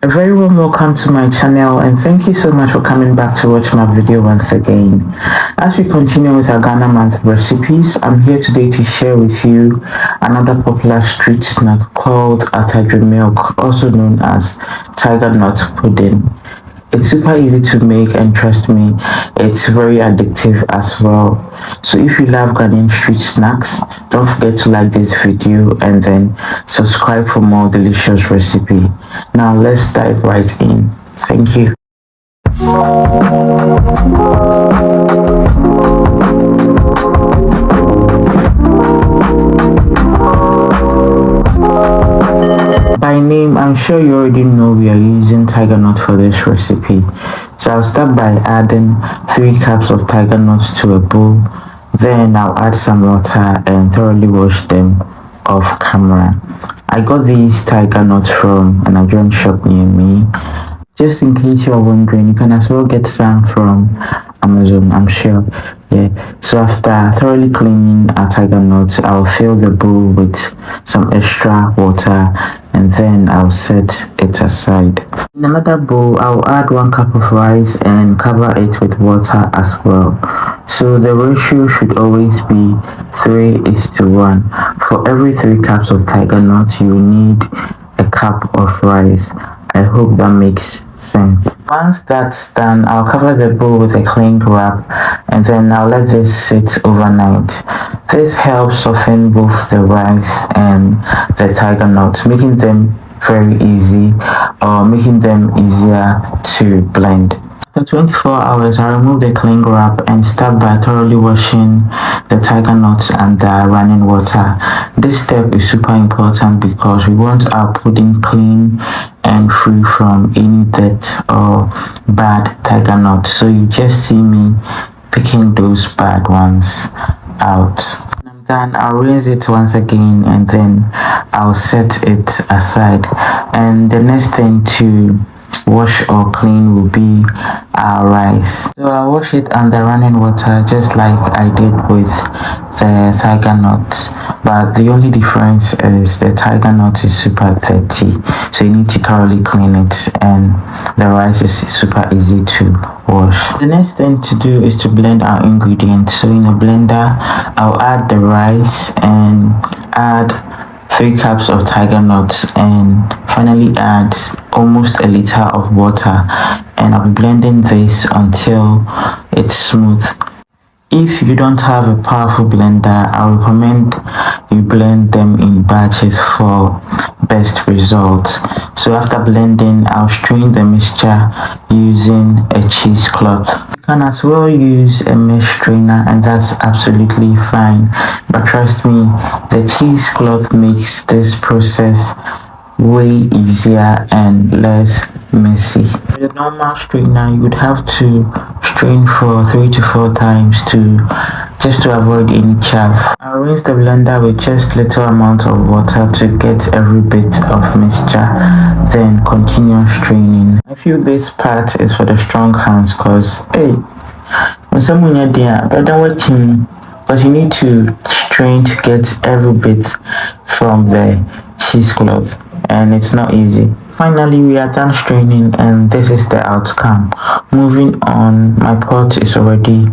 A very warm welcome to my channel, and thank you so much for coming back to watch my video once again. As we continue with our Ghana month recipes, I'm here today to share with you another popular street snack called Atadwe Milk, also known as Tigernuts pudding. It's super easy to make, and trust me, it's very addictive as well. So if you love Ghanaian street snacks, don't forget to like this video and then subscribe for more delicious recipe. Now let's dive right in. Thank you. By name, I'm sure you already know we are using Tigernut for this recipe. So I'll start by adding 3 cups of Tigernuts to a bowl. Then I'll add some water and thoroughly wash them off camera. I got these Tigernuts from an Nigerian shop near me. Just in case you are wondering, you can as well get some from Amazon, I'm sure. So after thoroughly cleaning our Tigernuts, I'll fill the bowl with some extra water and then I'll set it aside. In another bowl, I'll add 1 cup of rice and cover it with water as well. So the ratio should always be 3:1. For every 3 cups of Tigernuts, you need a cup of rice. I hope that makes sense. Once that's done, I'll cover the bowl with a cling wrap and then I'll let this sit overnight. This helps soften both the rice and the Tigernuts, making them very easy or making them easier to blend. After 24 hours, I remove the cling wrap and start by thoroughly washing the Tigernuts under running water. This step is super important because we want our pudding clean and free from any dirt or bad Tigernuts. So you just see me picking those bad ones out. When I'm done, I'll rinse it once again and then I'll set it aside. And the next thing to wash or clean will be our rice. So I'll wash it under running water just like I did with the Tigernuts, but the only difference is the Tigernuts is super dirty, so you need to thoroughly clean it, and the rice is super easy to wash. The next thing to do is to blend our ingredients. So in a blender, I'll add the rice and add 3 cups of Tigernuts and finally add almost a liter of water, and I'll be blending this until it's smooth. If you don't have a powerful blender, I recommend you blend them in batches for best results. So after blending, I'll strain the mixture using a cheesecloth. You can as well use a mesh strainer and that's absolutely fine, but trust me, the cheesecloth makes this process way easier and less messy. With a normal strainer, you would have to strain for 3 to 4 times just to avoid any chaff. I'll rinse the blender with just little amount of water to get every bit of mixture, then continue straining. I feel this part is for the strong hands because when someone you're there, better watching, but you need to strain to get every bit from the cheesecloth, and it's not easy. Finally, we are done straining and this is the outcome. Moving on, my pot is already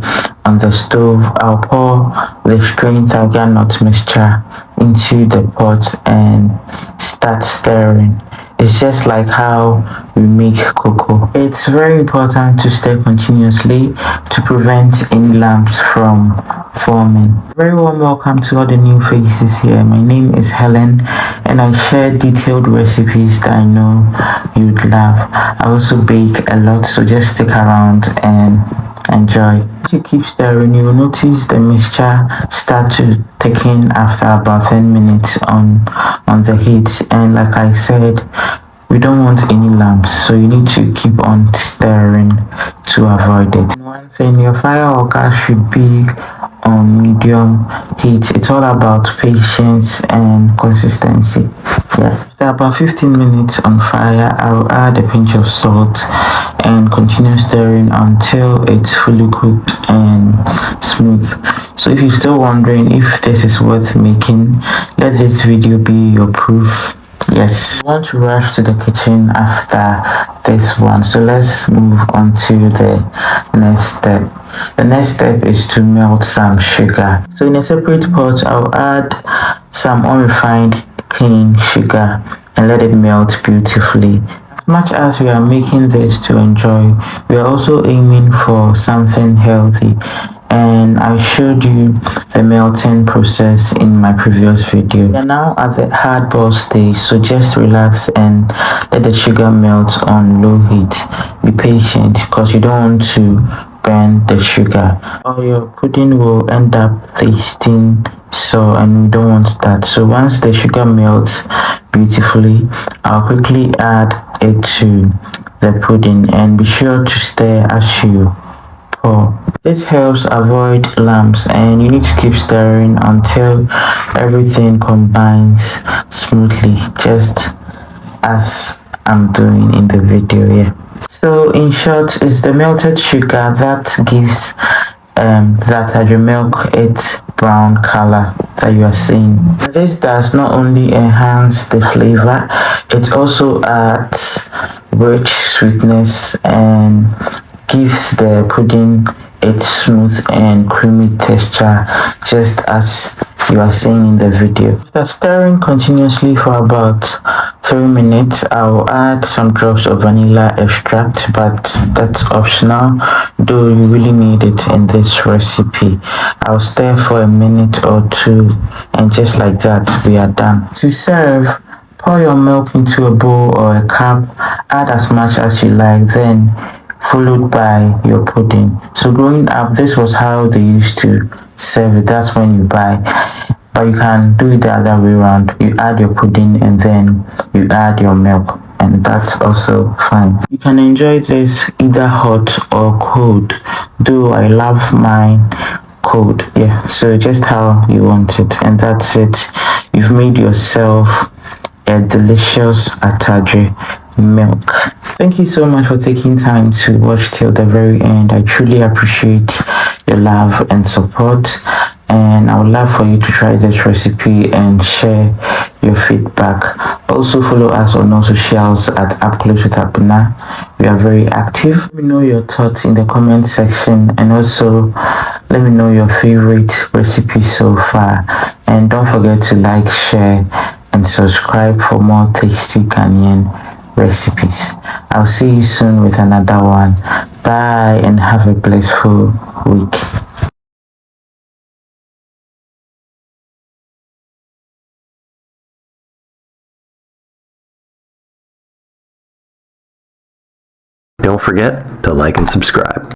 on the stove. I'll pour the strained Tigernuts mixture into the pot and start stirring. It's just like how we make cocoa. It's very important to stir continuously to prevent any lumps from forming. Very warm welcome to all the new faces here. My name is Helen and I share detailed recipes that I know you'd love. I also bake a lot, so just stick around and enjoy. As you keep stirring, you will notice the mixture start to thicken after about 10 minutes on the heat, and like I said, we don't want any lumps, so you need to keep on stirring to avoid it. And one thing, your fire or gas should be on medium heat. It's all about patience and consistency. After about 15 minutes on fire, I'll add a pinch of salt and continue stirring until it's fully cooked and smooth. So if you're still wondering if this is worth making, let this video be your proof. Yes, I want to rush to the kitchen after this one, so let's move on to the next step. The next step is to melt some sugar. So in a separate pot, I'll add some unrefined cane sugar and let it melt beautifully. As much as we are making this to enjoy, we are also aiming for something healthy, and I showed you the melting process in my previous video. We are now at the hard boil stage, so just relax and let the sugar melt on low heat. Be patient because you don't want to burn the sugar or your pudding will end up tasting sour, and we don't want that. So once the sugar melts beautifully, I'll quickly add it to the pudding and be sure to stir as you pour. This helps avoid lumps, and you need to keep stirring until everything combines smoothly, just as I'm doing in the video here. So in short, it's the melted sugar that gives that Atadwe milk its brown color that you are seeing. This does not only enhance the flavor, it also adds rich sweetness and gives the pudding its smooth and creamy texture, just as you are seeing in the video. After stirring continuously for about 3 minutes, I'll add some drops of vanilla extract, but that's optional, though you really need it in this recipe. I'll stir for a minute or two, and just like that, we are done. To serve, pour your milk into a bowl or a cup, add as much as you like, then followed by your pudding. So growing up, this was how they used to serve it. That's when you buy, but you can do it the other way around. You add your pudding and then you add your milk, and that's also fine. You can enjoy this either hot or cold, though I love mine cold. Yeah, so just how you want it, and that's it. You've made yourself a delicious Atadwe milk. Thank you so much for taking time to watch till the very end. I truly appreciate your love and support, and I would love for you to try this recipe and share your feedback. Also follow us on all socials at Upclose with Abena. We are very active. Let me know your thoughts in the comment section, and also let me know your favorite recipe so far, and don't forget to like, share and subscribe for more tasty Ghanaian recipes. I'll see you soon with another one. Bye and have a blissful week. Don't forget to like and subscribe.